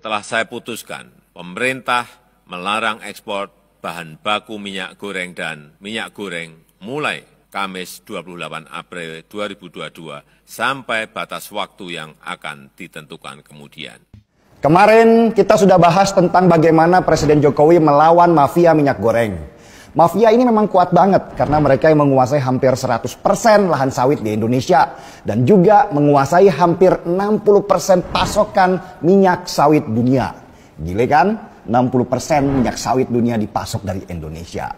telah saya putuskan, pemerintah melarang ekspor bahan baku minyak goreng dan minyak goreng mulai Kamis 28 April 2022 sampai batas waktu yang akan ditentukan kemudian. Kemarin kita sudah bahas tentang bagaimana Presiden Jokowi melawan mafia minyak goreng. Mafia ini memang kuat banget karena mereka yang menguasai hampir 100% lahan sawit di Indonesia dan juga menguasai hampir 60% pasokan minyak sawit dunia. Gile kan? 60% minyak sawit dunia dipasok dari Indonesia.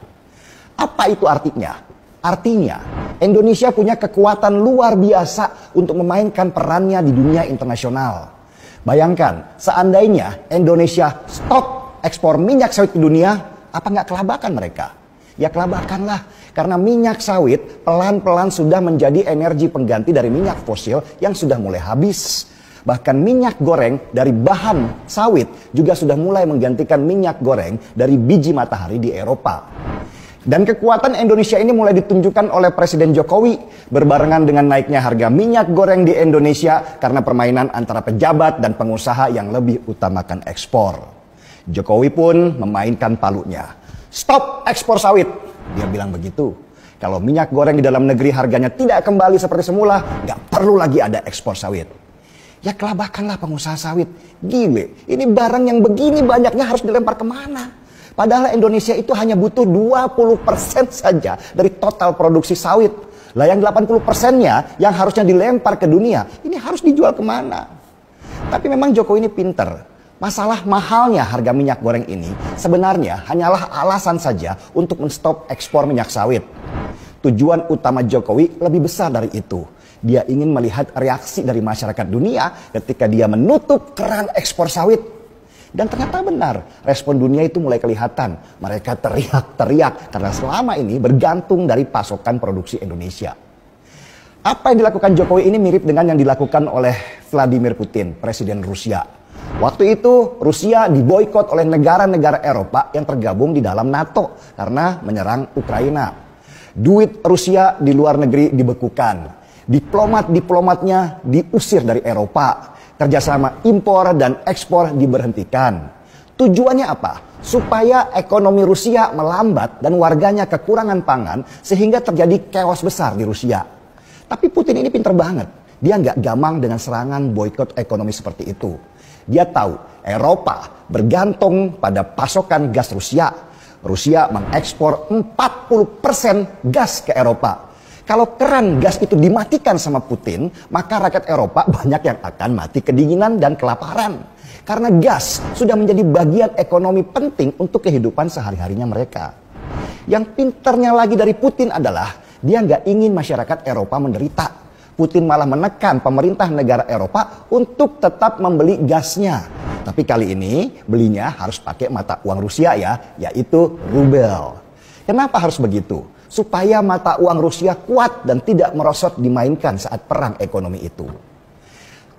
Apa itu artinya? Artinya, Indonesia punya kekuatan luar biasa untuk memainkan perannya di dunia internasional. Bayangkan, seandainya Indonesia stop ekspor minyak sawit ke dunia, apa nggak kelabakan mereka? Ya kelabakanlah, karena minyak sawit pelan-pelan sudah menjadi energi pengganti dari minyak fosil yang sudah mulai habis. Bahkan minyak goreng dari bahan sawit juga sudah mulai menggantikan minyak goreng dari biji matahari di Eropa. Dan kekuatan Indonesia ini mulai ditunjukkan oleh Presiden Jokowi berbarengan dengan naiknya harga minyak goreng di Indonesia karena permainan antara pejabat dan pengusaha yang lebih utamakan ekspor. Jokowi pun memainkan palunya. Stop ekspor sawit, dia bilang begitu. Kalau minyak goreng di dalam negeri harganya tidak kembali seperti semula, nggak perlu lagi ada ekspor sawit. Ya kelabakanlah pengusaha sawit. Gile, ini barang yang begini banyaknya harus dilempar kemana? Padahal Indonesia itu hanya butuh 20% saja dari total produksi sawit. Lah yang 80%-nya yang harusnya dilempar ke dunia, ini harus dijual kemana? Tapi memang Jokowi ini pinter. Masalah mahalnya harga minyak goreng ini sebenarnya hanyalah alasan saja untuk menstop ekspor minyak sawit. Tujuan utama Jokowi lebih besar dari itu. Dia ingin melihat reaksi dari masyarakat dunia ketika dia menutup keran ekspor sawit. Dan ternyata benar, respon dunia itu mulai kelihatan. Mereka teriak-teriak karena selama ini bergantung dari pasokan produksi Indonesia. Apa yang dilakukan Jokowi ini mirip dengan yang dilakukan oleh Vladimir Putin, Presiden Rusia. Waktu itu Rusia diboikot oleh negara-negara Eropa yang tergabung di dalam NATO karena menyerang Ukraina. Duit Rusia di luar negeri dibekukan. Diplomat-diplomatnya diusir dari Eropa. Kerjasama impor dan ekspor diberhentikan. Tujuannya apa? Supaya ekonomi Rusia melambat dan warganya kekurangan pangan sehingga terjadi chaos besar di Rusia. Tapi Putin ini pinter banget. Dia nggak gamang dengan serangan boikot ekonomi seperti itu. Dia tahu Eropa bergantung pada pasokan gas Rusia. Rusia mengekspor 40% gas ke Eropa. Kalau keran gas itu dimatikan sama Putin, maka rakyat Eropa banyak yang akan mati kedinginan dan kelaparan. Karena gas sudah menjadi bagian ekonomi penting untuk kehidupan sehari-harinya mereka. Yang pinternya lagi dari Putin adalah dia nggak ingin masyarakat Eropa menderita. Putin malah menekan pemerintah negara Eropa untuk tetap membeli gasnya. Tapi kali ini belinya harus pakai mata uang Rusia ya, yaitu rubel. Kenapa harus begitu? Supaya mata uang Rusia kuat dan tidak merosot dimainkan saat perang ekonomi itu.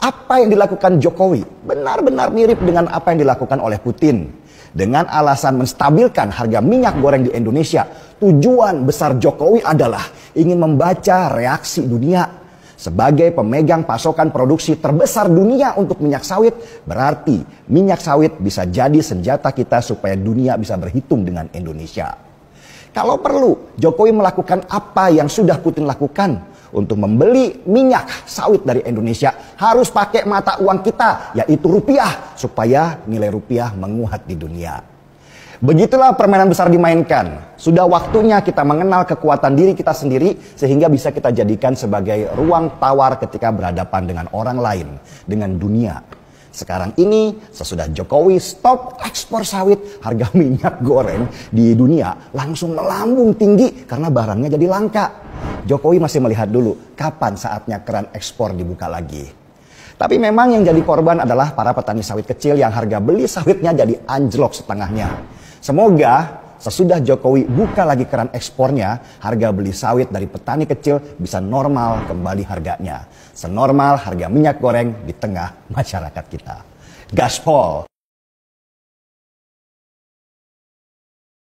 Apa yang dilakukan Jokowi benar-benar mirip dengan apa yang dilakukan oleh Putin. Dengan alasan menstabilkan harga minyak goreng di Indonesia, tujuan besar Jokowi adalah ingin membaca reaksi dunia. Sebagai pemegang pasokan produksi terbesar dunia untuk minyak sawit, berarti minyak sawit bisa jadi senjata kita supaya dunia bisa berhitung dengan Indonesia. Kalau perlu, Jokowi melakukan apa yang sudah Putin lakukan untuk membeli minyak sawit dari Indonesia harus pakai mata uang kita, yaitu rupiah, supaya nilai rupiah menguat di dunia. Begitulah permainan besar dimainkan. Sudah waktunya kita mengenal kekuatan diri kita sendiri sehingga bisa kita jadikan sebagai ruang tawar ketika berhadapan dengan orang lain, dengan dunia. Sekarang ini sesudah Jokowi stop ekspor sawit, harga minyak goreng di dunia langsung melambung tinggi karena barangnya jadi langka. Jokowi masih melihat dulu kapan saatnya keran ekspor dibuka lagi. Tapi memang yang jadi korban adalah para petani sawit kecil yang harga beli sawitnya jadi anjlok setengahnya. Semoga sesudah Jokowi buka lagi keran ekspornya, harga beli sawit dari petani kecil bisa normal kembali harganya. Senormal harga minyak goreng di tengah masyarakat kita. Gaspol!